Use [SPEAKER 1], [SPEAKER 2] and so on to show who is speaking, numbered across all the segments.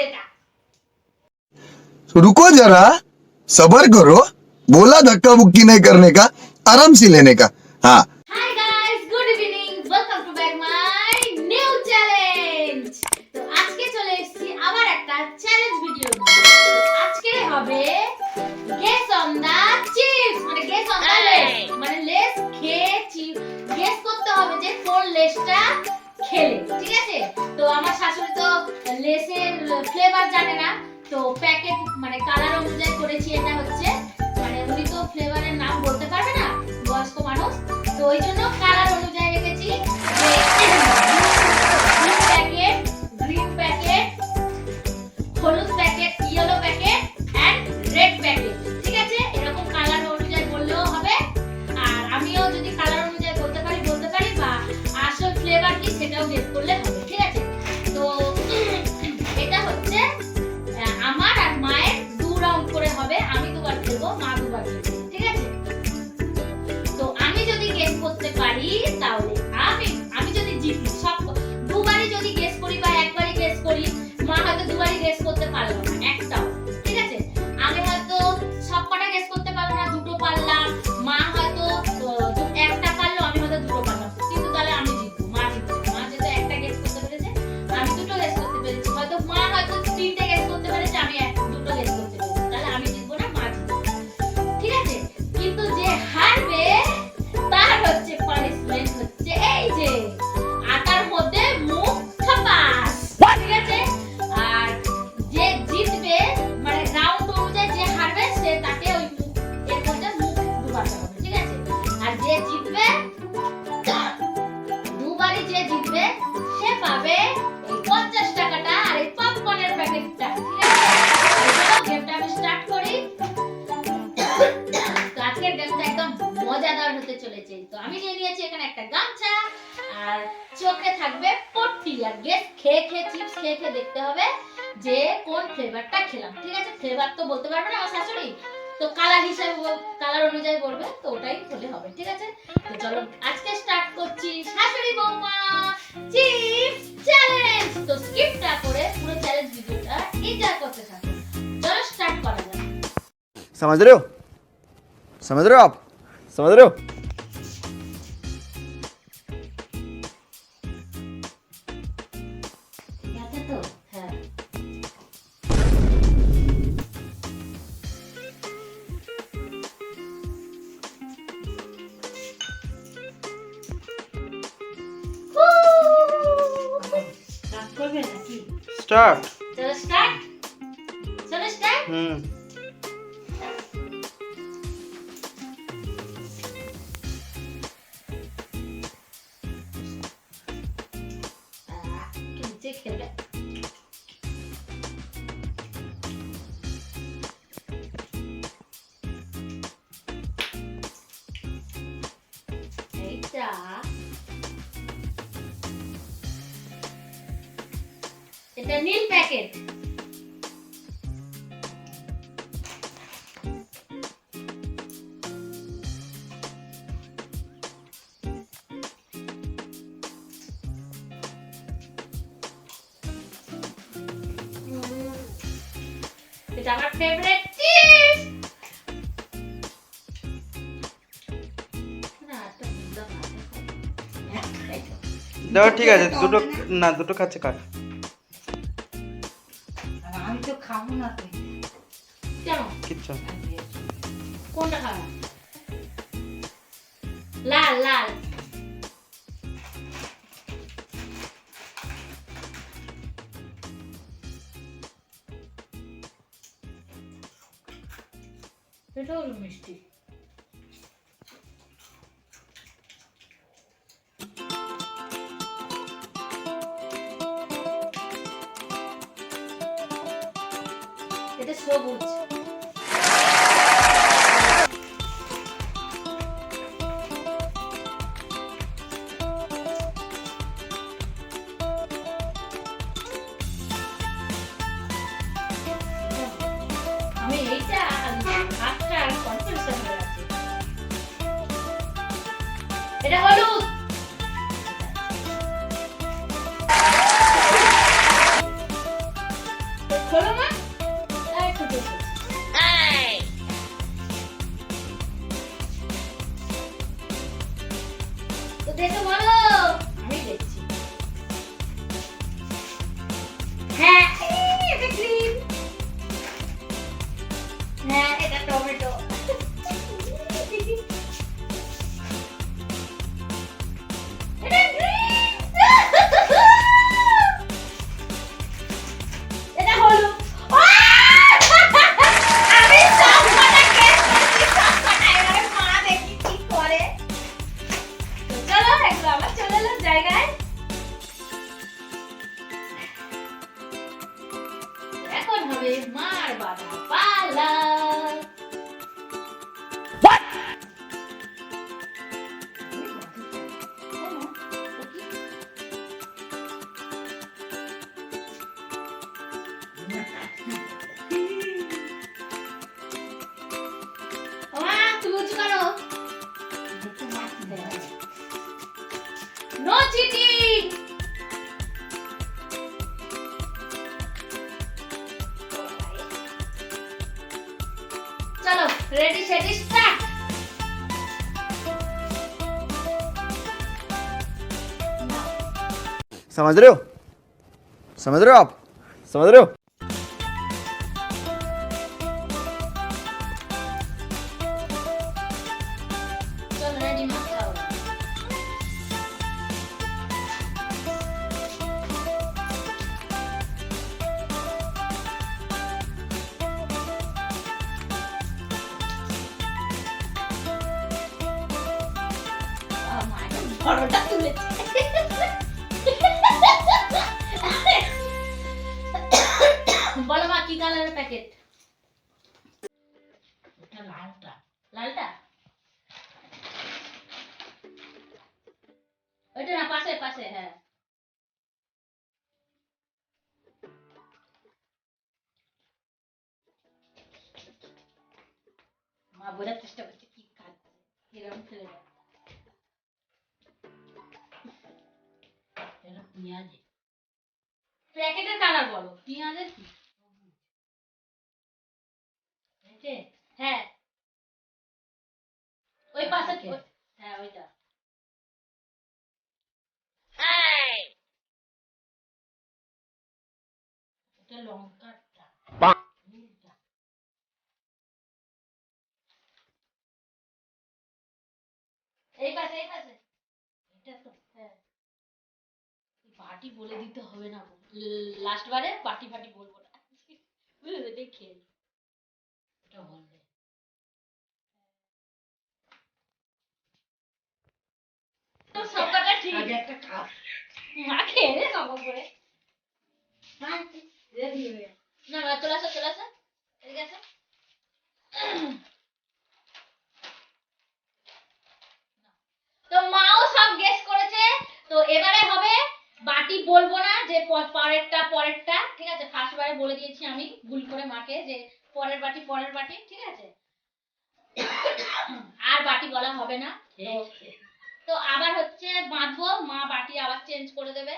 [SPEAKER 1] এটা।
[SPEAKER 2] रुको जरा, सबर करो, बोला धक्का मुक्की नहीं करने का, आराम से लेने का। हाँ
[SPEAKER 1] hi guys, good evening, welcome to back my new challenge. তো আজকে চলে এসেছি আবার একটা চ্যালেঞ্জ ভিডিও নিয়ে। আজকে হবে গেস অন দা চিপস, মানে গেস অন দা লেস, মানে লেস খেয়ে চিপস গেস করতে হবে যে কোন লেসটা খেলে, ঠিক আছে? তো আমার শাশুড়ি তো লেসের ফ্লেভার জানে না, তো প্যাকেট মানে কালার অনুযায়ী করেছি। এটা হচ্ছে মানে উনি তো ফ্লেভারের নাম বলতে পারবে না, বয়স্ক মানুষ, তো ওই জন্য কালার অনুযায়ী রেখেছি যে গ্রিন প্যাকেট, হলুদ packet, yellow packet and red packet, ঠিক আছে? এরকম কালার অনুযায়ী বললেও হবে। আর আমিও যদি কালার অনুযায়ী বলতে পারি বা আসল ফ্লেভার কি সেটাও গেস করলে হবে, ঠিক আছে? তো এটা হচ্ছে আমার আর মায়ের 2 রাউন্ড করে হবে। আমি দুবার খেলবো, মা দুবার খেলবে, ঠিক আছে? তো আমি যদি গেস করতে পারি তাহলে আমি যদি জিতি, সব দুবারই যদি গেস করি বা একবারই গেস করি, মা হয়তো দুবারই গেস করতে পারলো না একটাও, ঠিক আছে? আমি হয়তো সবকটা গেস করতে পারলাম না, দুটো পারলাম, মা হয়তো একটা পারলো, আমি হয়তো দুটো পারলাম, কিন্তু তাহলে আমি জিতবো, মা জিতবে। মা যেহেতু একটা গেস করতে পেরেছে, আমি দুটো গেস করতে পেরেছি, হয়তো মা হয়তো 3টে গেস করতে পেরেছে, আমি দুটো গেস করতে পেরেছি, তাহলে আমি জিতবো না, মা জিতবে, ঠিক আছে? কিন্তু যে হারবে তার হচ্ছে পানিশমেন্ট হচ্ছে এই যে আটার মধ্যে মুখ থাপাস, ঠিক আছে? আর যে জিতবে মানে রাউন্ড অনুযায়ী যে হারবে সে তাকে ওই মুখ এর মধ্যে মুখ ডুবাতে হবে, ঠিক আছে? আর যে জিতবে দুবারই যে জিতবে সে পাবে এই 50 টাকাটা আর এই পপকর্নের প্যাকেটটা, ঠিক আছে? চলো গেমটা আমি স্টার্ট করি। তো আজকের গেমটা একদম মজাদার হতে চলেছে। তো আমি নিয়ে নিয়েছি এখানে একটা গামছা, আর চোখে থাকবে পট্টি, আর গেস খেয়ে চিপস খেয়ে দেখতে হবে যে কোন ফ্লেভারটা খেলাম, ঠিক আছে? ফ্লেভার তো বলতে পারবে না আমার শাশুড়ি, তো কালার হিসেবে কালার অনুযায়ী বলবে, তো ওটাই হলে হবে, ঠিক আছে? তো চলো আজকে স্টার্ট করছি শাশুড়ি বৌমা চিপস চ্যালেঞ্জ। তো স্কিপ না করে পুরো চ্যালেঞ্জ ভিডিওটা এনজয় করতে থাকো। চলো স্টার্ট করা যাক।
[SPEAKER 3] समझ रहे हो आप समझ रहे हो
[SPEAKER 1] ঠিক আছে তো? হ্যাঁ। স্টার্ট করবে নাকি?
[SPEAKER 3] स्टार्ट
[SPEAKER 1] চলো স্টার্ট। নিচে খেলে এইটা এটা নীল প্যাকেট। এটা আমার ফেভারিট চিপস। না এটা বুঝলাম না।
[SPEAKER 3] দাও ঠিক আছে দুটো না দুটো খাচ্ছে কাট
[SPEAKER 4] আমি তো খাবো না তো।
[SPEAKER 1] কেন?
[SPEAKER 3] কিচ্ছু
[SPEAKER 1] কোনটা খাওয়া? লাল লাল। এটা হলো মিষ্টি। এটা সবুজ। আমি এইটা আটটা কনফিউশন হয়ে যাচ্ছে। এটা হলুদ। দেখে বলো, আমি দেখছি। হ্যাঁ, এটা গ্রিন। হ্যাঁ, এটা টমেটো। এটা গ্রিন। এটা হলুদ। আমি সবকটা guess করেছি, সবকটা। এবারে মা দেখি কি করে। তো চলো, এগুলো আবার চলে এলো জায়গায়। এখন হবে মার বাঁধা পালা। মা, তুমি উঁচু করো।
[SPEAKER 4] দেখতে মাছি দেয়।
[SPEAKER 1] No cheating. চলো, রেডি সেটি স্টার্ট।
[SPEAKER 3] समझ रहे हो? समझ रहे हो आप? समझ रहे हो?
[SPEAKER 1] চলো, রেডি মা, খাও। মা একটা বড়টা তুলেছে। বলো মা, কি কালারের প্যাকেট?
[SPEAKER 4] এটা লালটা।
[SPEAKER 1] লালটা? ওইটা না, পাশে পাশে, হ্যাঁ। মা বোঝার চেষ্টা করছে কি খাচ্ছে, এরকম ফেলে দেয়।
[SPEAKER 4] এটা পেঁয়াজি।
[SPEAKER 1] প্যাকেটের কালার বলো, পেঁয়াজের কি?
[SPEAKER 4] এতে
[SPEAKER 1] হ্যাঁ, ওই পাশে, হ্যাঁ ওইটা।
[SPEAKER 4] এটা লঙ্কাটা। নীলটা।
[SPEAKER 1] এই পাশে, এই পাশে।
[SPEAKER 4] এটা তো
[SPEAKER 1] হ্যাঁ, পার্টি বলে দিতে হবে না। লাস্ট বারে পার্টি ফাটি বলবো না, বুঝলে? দেখে
[SPEAKER 4] এটা হলদে।
[SPEAKER 1] সবকটা ঠিক।
[SPEAKER 4] আগে একটা কাপ।
[SPEAKER 1] মা খেয়ে নে সব করে।
[SPEAKER 4] হ্যাঁ, রেডি হয়ে।
[SPEAKER 1] না না, চলে আসো, চলে আসো, এদিকে আসো। তো মাও সব গেস করেছে। তো এবারে হবে বাটি বলবো না, যে পরেরটা পরেরটা, ঠিক আছে? ফার্স্ট বারে বলে দিয়েছি আমি ভুল করে মাকে, যে পরের বাটি পরের বাটি, ঠিক আছে? আর বাটি বলা হবে না। তো আবার হচ্ছে বাঁধবো, মা বাটি আবার চেঞ্জ করে দেবে,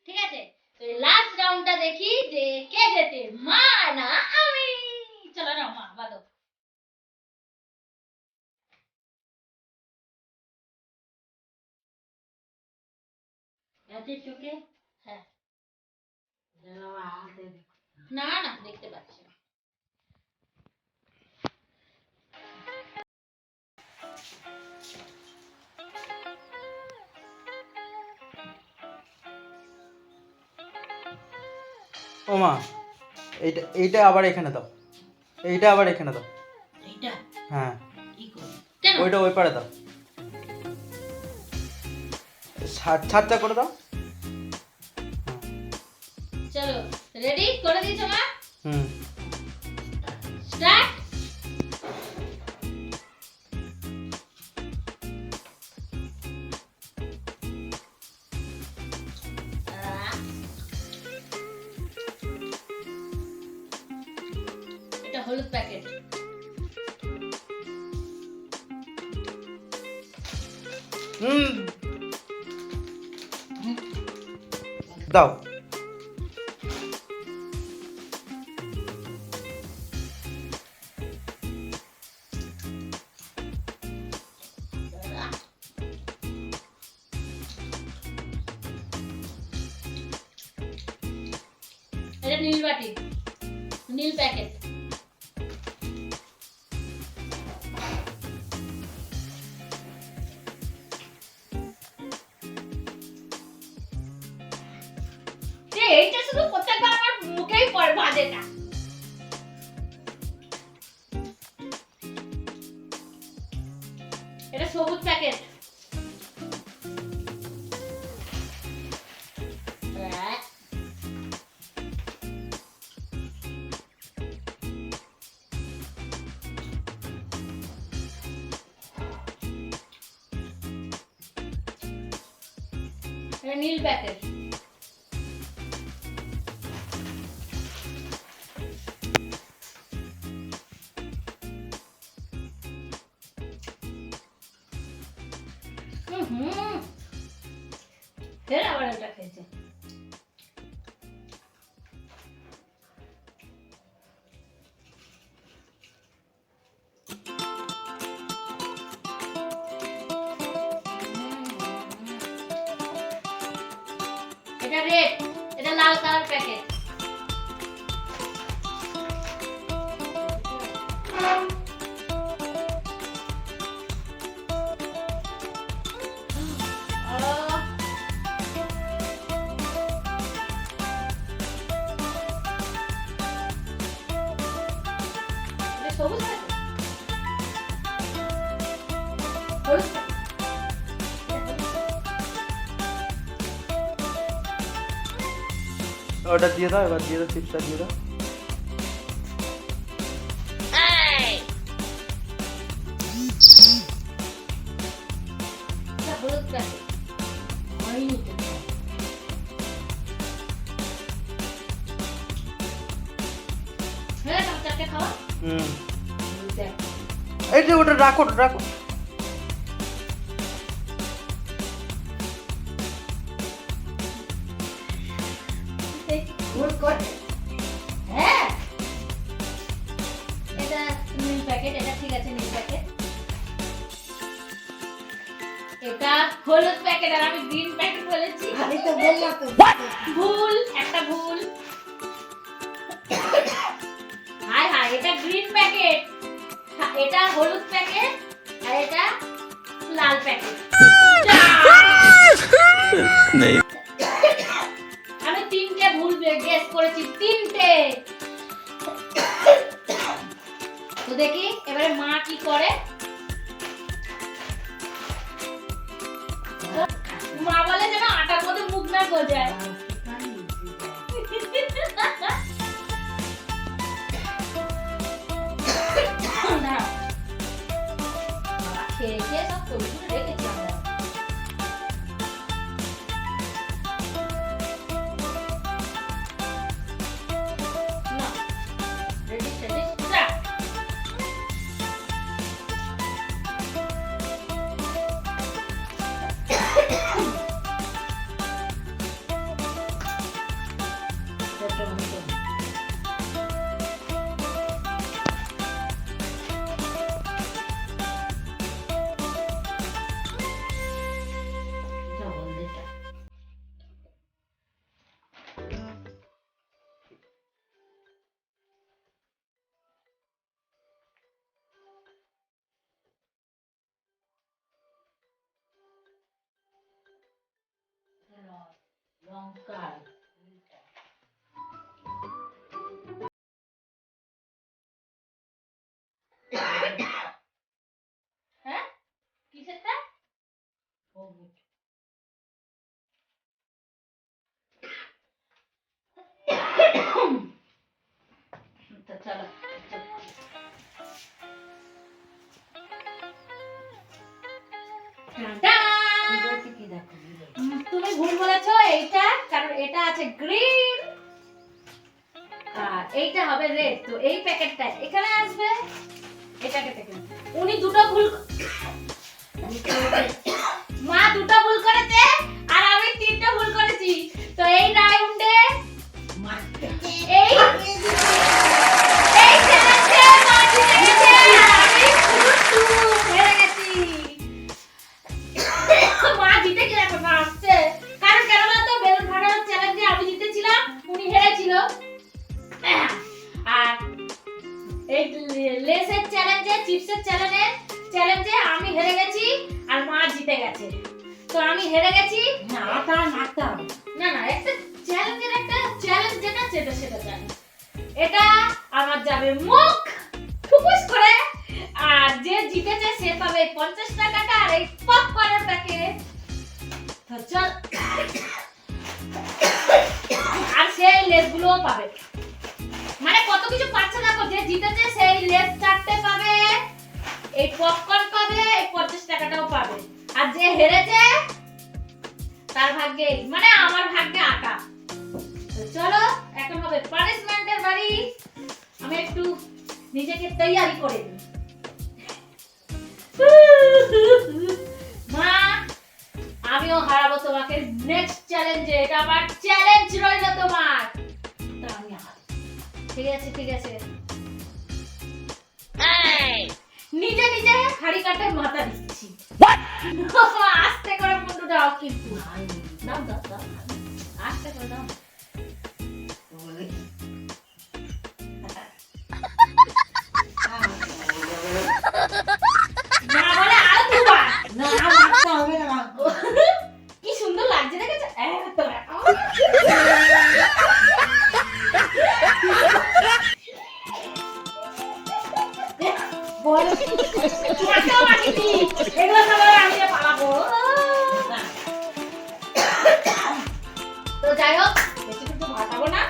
[SPEAKER 1] ঠিক আছে? তো লাস্ট রাউন্ডটা দেখি যে কে জেতে, মা না আমি। চলো না মা, বাঁধো।
[SPEAKER 4] এতে চোখে
[SPEAKER 1] হ্যাঁ,
[SPEAKER 4] হাতে
[SPEAKER 1] না না, দেখতে পাচ্ছি না।
[SPEAKER 3] ও মা, এইটা এইটা আবার এখানে দাও, এইটা আবার এখানে দাও।
[SPEAKER 4] এইটা
[SPEAKER 3] হ্যাঁ,
[SPEAKER 4] কি করি?
[SPEAKER 1] কেন?
[SPEAKER 3] ওইটা ওই পারে দাও, ছাড়টা করে দাও।
[SPEAKER 1] চলো, রেডি করে দিয়েছো মা?
[SPEAKER 3] হুম,
[SPEAKER 1] স্টার্ট। এটা হলুদ প্যাকেট।
[SPEAKER 3] হুম, দাও।
[SPEAKER 1] নীল বাটি, নীল প্যাকেট। এইটা শুধু প্রত্যেকবার আমার মুখেই পড়ে বাজেটা। এটা সবুজ প্যাকেট। এটা নীল প্যাকেট। ফের আবার এটা খেয়েছে। এটা রেড, এটা লাল কালার প্যাকেট। সবুজ প্যাকেট, হলুদ প্যাকেট।
[SPEAKER 3] ওটা দিয়ে দাও, এবার দিয়ে দাও, চিপসটা দিয়ে দাও।
[SPEAKER 1] এটা হলুদ প্যাকেট। হয়নি তো। হ্যাঁ, চারটে খাওয়া। দেখ।
[SPEAKER 3] এই যে ওটা রাখো, রাখো।
[SPEAKER 1] ভুল করে। হ্যাঁ, এটা নীল প্যাকেট, এটা ঠিক আছে নীল প্যাকেট। এটা হলুদ প্যাকেট আর আমি গ্রিন প্যাকেট বলেছি।
[SPEAKER 4] আমি তো বললাম তো।
[SPEAKER 1] ভুল, একটা ভুল। হাই হাই, এটা গ্রিন প্যাকেট, এটা হলুদ প্যাকেট আর এটা লাল প্যাকেট। আমি তিনটে ভুল গেস করেছি, তিনটে। তো দেখি এবারে মা কি করে। মা বলে যেন আটার মধ্যে মুখ না গজায়। দাঁড়াও। বাবা খেয়ে খেয়ে সব করে রেখেছি আমরা। না, ready, steady, start. লঙ্কা। হ্যাঁ, কিসেরটা? তো চলো। তুমি ভুল বলেছো, এইটা কারণ এটা আছে গ্রিন আর এইটা হবে রেড। তো এই প্যাকেটটা এখানে আসবে, এটাকে দেখুন। উনি দুটো ভুল, মা দুটো ভুল করেছে আর আমি তিনটা ভুল করেছি। তো এই রাউন্ডে এই চ্যালেঞ্জে মা জিতে গেছে আর আমি হেরে গেছি। মা জিতে কি এখন আসছে, কারণ কেন বলতো বেলুন ফাটানোর চ্যালেঞ্জে আমি জিতেছিলাম, উনি হেরেছিল। চিপসের চ্যালেঞ্জে আমি হেরে গেছি আর মা জিতে গেছে। তো আমি হেরে গেছি।
[SPEAKER 4] না আটা নাড়তে হবে।
[SPEAKER 1] না না, একটা চ্যালেঞ্জ যেটা সেটা জানি। এটা আমার যাবে মুখ ফুকুস করে, আর যে জিতেছে সে পাবে 50 টাকাটা আর এই পপকর্নের প্যাকেট। তো চল, আর সেই লেসগুলোও পাবে। মানে কত কিছু পাচ্ছে দেখো, যে জিতেছে সেই লেস 4টে পাবে, এই পপকর্ন পাবে, এই 50 টাকাটাও পাবে। আর যে হেরেছে তার ভাগ্যে, মানে আমার ভাগ্যে আটা। তো চলো এখন হবে পানিশমেন্টের বাড়ি। আমি একটু নিজেকে তৈরি করে দিই। মা, আমিও হারাবো তোমাকে নেক্সট চ্যালেঞ্জে। এটা আমার চ্যালেঞ্জ রইল তোমার। তো আমি ঠিক আছে। নিজে হাড়ি কাটে মাথা দিচ্ছি। আস্তে করে মুন্ডু দাও কিন্তু। দাও আস্তে করে দাও। না বলে আরো দুবার।
[SPEAKER 4] না নাড়তে হবে না।
[SPEAKER 1] কি সুন্দর লাগছে দেখেছো?
[SPEAKER 4] বলে
[SPEAKER 1] এগুলো সবাই আমি পালাবো। তো যাই হোক, বেশি কিছু ভাটাবো না।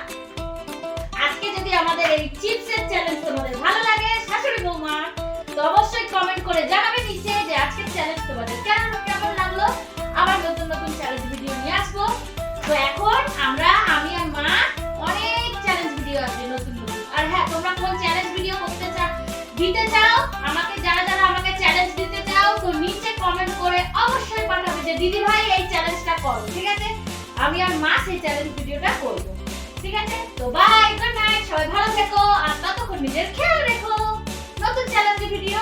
[SPEAKER 1] আজকে যদি আমাদের এই চিপসের চ্যালেঞ্জ তোমাদের ভালো লাগে, শাশুড়ি বৌমা, তো অবশ্যই কমেন্ট করে জানাবে নিচে যে আজকের চ্যালেঞ্জ তোমাদের কেমন লাগলো। আবার নতুন চ্যালেঞ্জ ভিডিও নিয়ে আসবো। তো এখন আমি আর মা অনেক চ্যালেঞ্জ ভিডিও আসবে নতুন। আর হ্যাঁ, তোমরা কোন চ্যালেঞ্জ ভিডিও দিতে চাও, আমাকে যারা আমাকে চ্যালেঞ্জ দিতে চাও, তো নিচে কমেন্ট করে অবশ্যই পাঠাবে যে দিদি ভাই এই চ্যালেঞ্জটা করো। ঠিক আছে, আমি আর মা সেই চ্যালেঞ্জ ভিডিওটা করব। ঠিক আছে, তো বাই, গুড নাইট, সবাই ভালো থেকো আর ততক্ষণ নিজের খেয়াল রেখো। নতুন চ্যালেঞ্জ ভিডিও